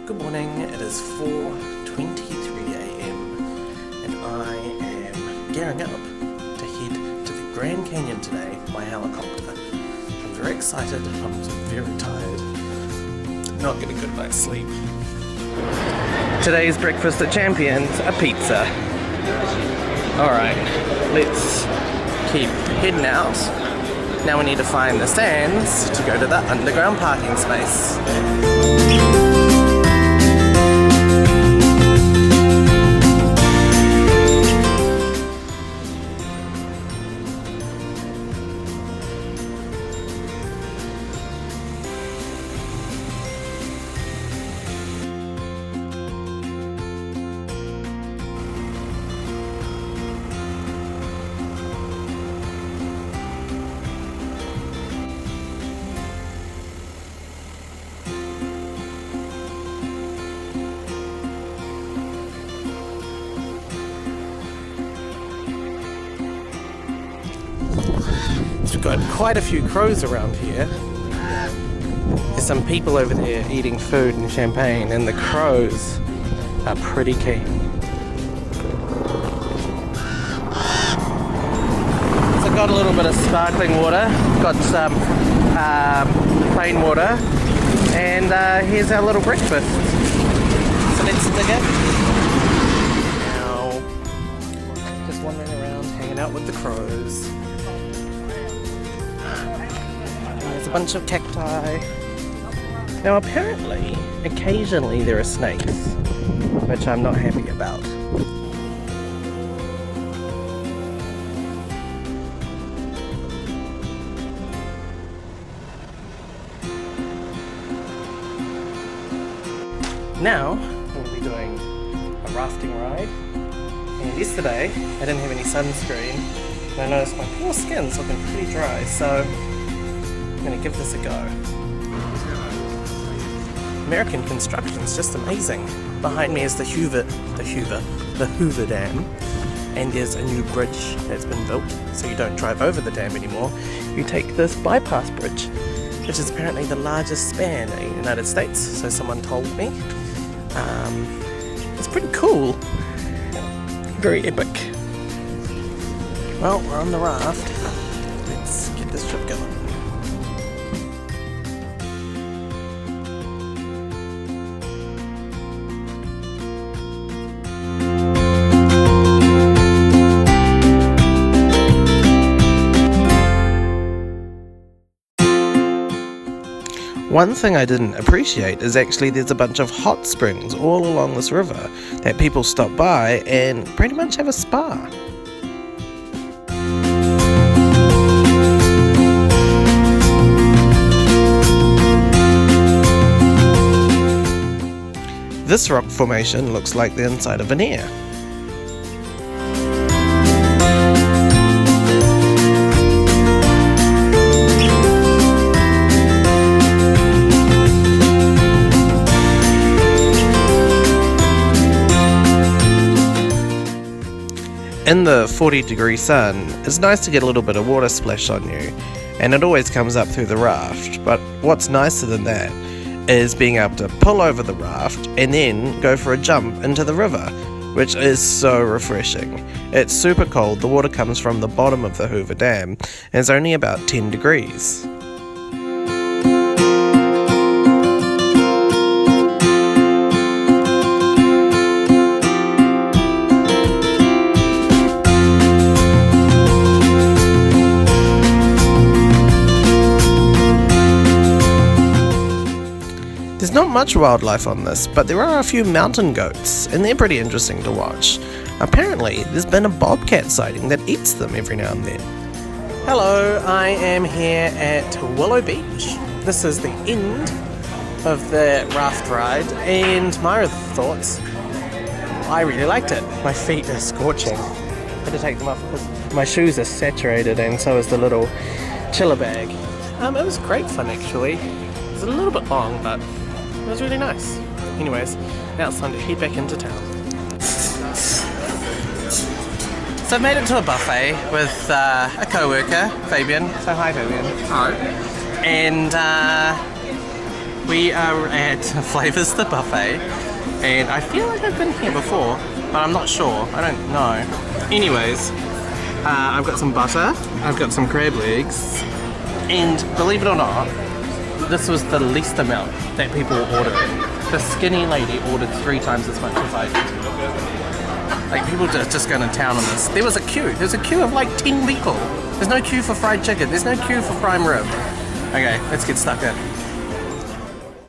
Good morning, it is 4:23 AM and I am gearing up to head to the Grand Canyon today by helicopter. I'm very excited, I'm also very tired, not getting a good night's sleep. Today's breakfast at Champions, a pizza. Alright, let's keep heading out. Now we need to find the stands to go to the underground parking space. We've got quite a few crows around here. There's some people over there eating food and champagne, and the crows are pretty keen. So I've got a little bit of sparkling water, got some plain water, and here's our little breakfast. So let's dig in. Now, just wandering around, hanging out with the crows. There's a bunch of cacti. Now apparently, occasionally there are snakes, which I'm not happy about. Now, we'll be doing a rafting ride. And yesterday, I didn't have any sunscreen, and I noticed my poor skin's looking pretty dry, so I'm gonna give this a go. American construction's just amazing. Behind me is the Hoover Dam, and there's a new bridge that's been built, so you don't drive over the dam anymore. You take this bypass bridge, which is apparently the largest span in the United States, so someone told me. It's pretty cool. Very epic. Well, we're on the raft. Let's get this trip going. One thing I didn't appreciate is actually there's a bunch of hot springs all along this river that people stop by and pretty much have a spa. This rock formation looks like the inside of an ear. In the 40-degree sun, it's nice to get a little bit of water splashed on you, and it always comes up through the raft, but what's nicer than that is being able to pull over the raft and then go for a jump into the river, which is so refreshing. It's super cold, the water comes from the bottom of the Hoover Dam, and it's only about 10 degrees. There's not much wildlife on this, but there are a few mountain goats, and they're pretty interesting to watch. Apparently, there's been a bobcat sighting that eats them every now and then. Hello, I am here at Willow Beach. This is the end of the raft ride, and my thoughts, I really liked it. My feet are scorching. I had to take them off because my shoes are saturated, and so is the little chiller bag. It was great fun actually. It was a little bit long, but it was really nice. Anyways, now it's time to head back into town. So I've made it to a buffet with a co-worker, Fabian. So hi Fabian. Hi. And We are at Flavors the Buffet, and I feel like I've been here before, but I'm not sure. I don't know. Anyways, I've got some butter, I've got some crab legs, and believe it or not, this was the least amount that people were ordering. The skinny lady ordered 3 times as much as I did. Like, people just going to town on this. There was a queue. There's a queue of like 10 people. There's no queue for fried chicken. There's no queue for prime rib. Okay, let's get stuck in.